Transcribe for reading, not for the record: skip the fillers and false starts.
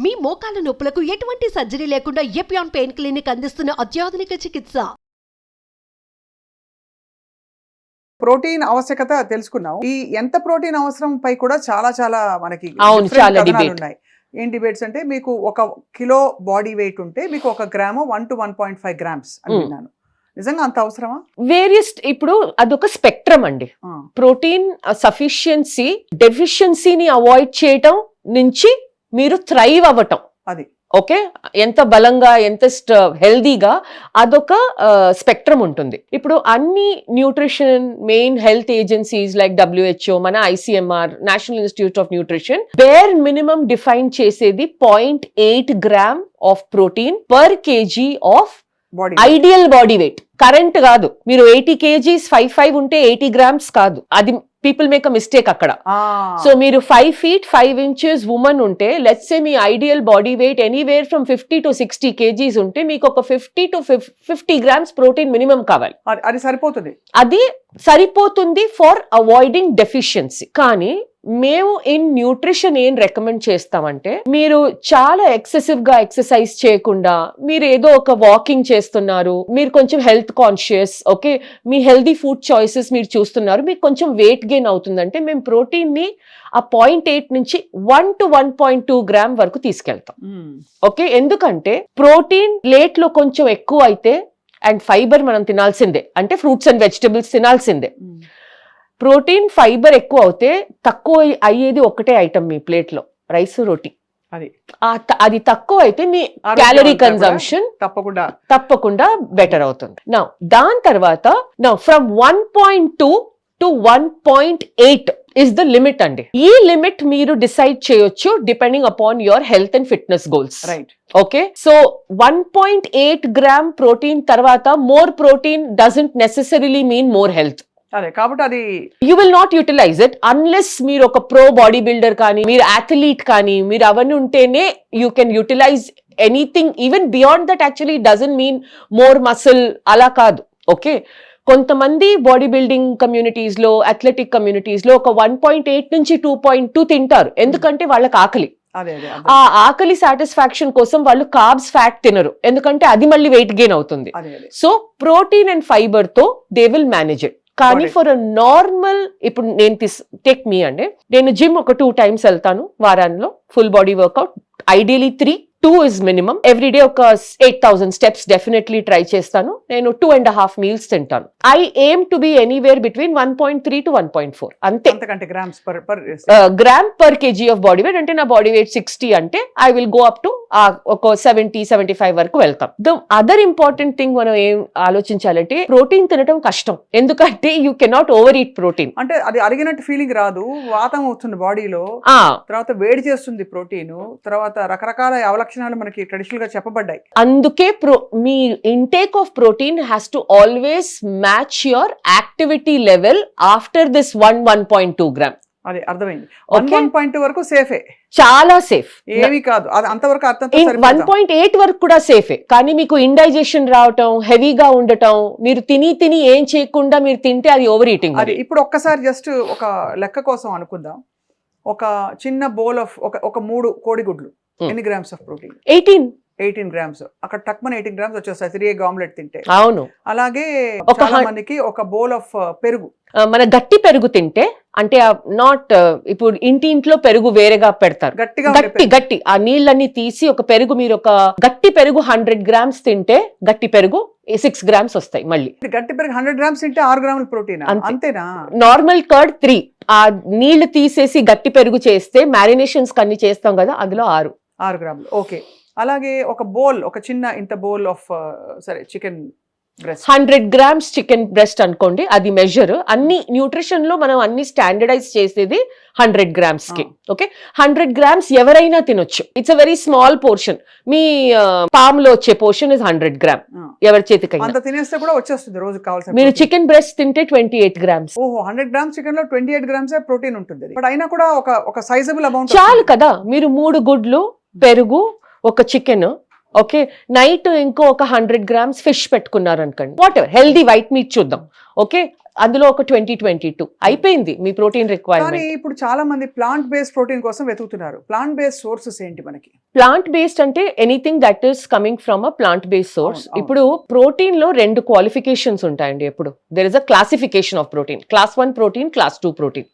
మీ మోకాల నొప్పులకు ఎటువంటి సర్జరీ లేకుండా ఎపియాన్ పెయిన్ క్లినిక్ అందిస్తున్న అత్యాధునిక చికిత్స. ప్రోటీన్ ఆవశ్యకత తెలుసుకున్నాం. ఈ ఎంత ప్రోటీన్ అవసరం పై కూడా చాలా చాలా మనకి చాలా కథనాలు ఉన్నాయి. ఏం డిబేట్స్ అంటే మీకు 1 కిలో బాడీ వెయిట్ ఉంటే మీకు 1 గ్రాము 1 to 1.5 grams అని విన్నాను. నిజంగా అంత అవసరమా? వేరియస్ ఇప్పుడు అదొక స్పెక్ట్రమ్ అండి. ప్రోటీన్ సఫిషియన్సీ డెఫిషియన్సీని అవాయిడ్ చేయటం నుంచి మీరు థ్రైవ్ అవ్వటం, అది ఓకే, ఎంత బలంగా ఎంత హెల్దీగా అదొక స్పెక్ట్రమ్ ఉంటుంది. ఇప్పుడు అన్ని nutrition main health agencies like WHO, మన ICMR, national institute of nutrition bear minimum define చేసేది 0.8 gram of protein per KG of ideal body weight. Current కాదు. మీరు 80 kgs 5'5" ఉంటే 80 grams కాదు. అది పీపుల్ మేక్ అ మిస్టేక్ అక్కడ. సో మీరు 5 feet 5 inches women ఉంటే let's say me ideal body weight anywhere from 50 to 60 kgs ఉంటే మీకు ఒక 50 to 50 grams ప్రోటీన్ మినిమం కావాలి. అది సరిపోతుంది. అది సరిపోతుంది ఫర్ అవాయిడింగ్ డెఫిషియన్సీ. కానీ మేము ఇన్ న్యూట్రిషన్ ఏం రికమెండ్ చేస్తామంటే, మీరు చాలా ఎక్సెసివ్ గా ఎక్సర్సైజ్ చేయకుండా మీరు ఏదో ఒక వాకింగ్ చేస్తున్నారు, మీరు కొంచెం హెల్త్ కాన్షియస్, ఓకే, మీ హెల్దీ ఫుడ్ చాయిసెస్ మీరు చూస్తున్నారు, మీకు కొంచెం వెయిట్ గెయిన్ అవుతుందంటే మేము ప్రోటీన్ ని ఆ 0.8 నుంచి 1 to 1.2 గ్రామ్ వరకు తీసుకెళ్తాం. ఓకే, ఎందుకంటే ప్రోటీన్ ప్లేట్ లో కొంచెం ఎక్కువ అయితే అండ్ ఫైబర్ మనం తినాల్సిందే, అంటే ఫ్రూట్స్ అండ్ వెజిటబుల్స్ తినాల్సిందే. ప్రోటీన్ ఫైబర్ ఎక్కువ అవుతే తక్కువ అయ్యేది ఒకటే ఐటమ్ మీ ప్లేట్ లో, రైస్ రోటీ. అది తక్కువ అయితే మీ క్యాలరీ కన్జంప్షన్ తప్పకుండా బెటర్ అవుతుంది. నా దాని తర్వాత from 1.2 to 1.8 is the limit అండి. ఈ లిమిట్ మీరు డిసైడ్ చేయొచ్చు depending upon your health and fitness goals. Right, okay. So 1.8 gram protein తర్వాత more protein doesn't necessarily mean more health. అదే కాబట్టి అది you will not utilise it unless మీరు ఒక ప్రో బాడీ బిల్డర్ కానీ, మీరు అథ్లీట్ కానీ, మీరు అవన్నీ ఉంటేనే you can utilize anything. Even beyond that actually doesn't mean more muscle, అలా కాదు. ఓకే, కొంతమంది బాడీ బిల్డింగ్ కమ్యూనిటీస్ లో, అథ్లెటిక్ కమ్యూనిటీస్ లో ఒక 1.8 నుంచి 2.2 తింటారు, ఎందుకంటే వాళ్ళకి ఆకలి. ఆ ఆకలి సాటిస్ఫాక్షన్ కోసం వాళ్ళు కార్బ్స్, ఫ్యాట్ తినరు, ఎందుకంటే అది మళ్ళీ వెయిట్ గెయిన్ అవుతుంది. సో ప్రోటీన్ అండ్ ఫైబర్ తో దే విల్ మేనేజ్ ఇట్. కానీ ఫర్ అ నార్మల్, ఇప్పుడు నేను టేక్ మీ అండి, నేను జిమ్ ఒక 2 times వెళ్తాను వారాల్లో, full body work out, ideally 2 is minimum. Every day ఒక 8,000 steps డెఫినెట్లీ ట్రై చేస్తాను. నేను 2.5 meals తింటాను. I aim to be anywhere between 1.3 to 1.4 అంతే gram per KG of body weight. అంటే నా బాడీ వెయిట్ 60 అంటే I will go up to ఒక 70-75 వరకు వెళ్తాం. ద అదర్ ఇంపార్టెంట్ థింగ్ మనం ఏం ఆలోచించాలంటే, ప్రోటీన్ తినడం కష్టం, ఎందుకంటే you cannot over eat protein. అంటే అది అరిగినట్టు ఫీలింగ్ రాదు, వాతం వస్తుంది బాడీలో, తర్వాత వేడి చేస్తుంది ప్రోటీన్, తర్వాత రకరకాల అవలక్షణాలు మనకి ట్రెడిషనల్ గా చెప్పబడ్డాయి. అందుకే మీ intake of protein has to always match your activity level after this 1.2 gram. అదే అర్థమైంది. 1.2 వరకు సేఫే, చాలా సేఫ్, ఏమీ కాదు. అది అంతవరకు 1.8 వరకు కూడా సేఫే. కానీ మీకు ఇండైజెషన్ రావటం, హెవీగా ఉండటం, మీరు తిని ఏం చేయకుండా మీరు తింటే అది ఓవర్ ఈటింగ్. అది ఇప్పుడు ఒక్కసారి జస్ట్ ఒక లెక్క కోసం అనుకుందాం. ఒక చిన్న బౌల్ ఆఫ్ ఒక 3 కోడిగుడ్లు ఎన్ని గ్రామ్స్ ఆఫ్ ప్రోటీన్? 18 grams. అక్కడ టక్మన్ 18 grams వచ్చేస్తాయి 3 egg omelette తింటే. అవును. అలాగే చాలా మందికి ఒక బౌల్ ఆఫ్ పెరుగు, మన గట్టి పెరుగు తింటే, అంటే నాట్ ఇప్పుడు ఇంట్లో పెరుగు వేరేగా పెడతారు, గట్టి ఆ నీళ్ళన్ని తీసి ఒక పెరుగు, మీరు ఒక గట్టి పెరుగు 100 grams తింటే గట్టి పెరుగు 6 grams వస్తాయి. మళ్ళీ గట్టి పెరుగు 100 grams తింటే 6 grams ప్రోటీన్ అంతేనా? నార్మల్ కర్డ్ 3, ఆ నీళ్లు తీసేసి గట్టి పెరుగు చేస్తే మ్యారినేషన్స్ కన్ని చేస్తాం కదా, అందులో 6 grams. ఓకే. అలాగే ఒక బౌల్, ఒక చిన్న ఇంత బౌల్ ఆఫ్ సరే chicken breast, 100 grams chicken breast అనుకోండి, అది మెజర్. అన్ని న్యూట్రిషన్ లో మనం అన్ని స్టాండర్డైజ్ చేసేది 100 grams కి. ఓకే, 100 grams ఎవరైనా తినొచ్చు. It's a very small portion. Me palm లో వచ్చే పోర్షన్ ఇస్ 100 grams. ఎవరి చేతికి అంత తినేస్తే కూడా వచ్చేస్తుంది రోజు కావాల్సిన. మీరు చికెన్ బ్రెస్ట్ తింటే 28 grams. ఓహో, 100 grams చికెన్ లో 28 grams ప్రోటీన్ ఉంటుంది. బట్ అయినా కూడా ఒక సైజబుల్ అమౌంట్ చాలు కదా. మీరు 3 గుడ్లు, పెరుగు, ఒక చికెన్, ఓకే, నైట్ ఇంకో ఒక 100 grams ఫిష్ పెట్టుకున్నారు అనుకోండి, what ever healthy white meet చూద్దాం. ఓకే, అందులో ఒక 20-22 అయిపోయింది మీ ప్రోటీన్ కానీ రిక్వైర్మెంట్. ఇప్పుడు చాలా మంది ప్లాంట్ బేస్డ్ ప్రోటీన్ కోసం వెతుకుతున్నారు. ప్లాంట్ బేస్డ్ సోర్సెస్ ఏంటి మనకి? ప్లాంట్ బేస్డ్ అంటే anything that is coming from a plant based source. అవును. ఇప్పుడు ప్రోటీన్ లో 2 క్వాలిఫికేషన్స్ ఉంటాయండి. ఎప్పుడు there is a classification of protein, class 1 protein, class 2 protein.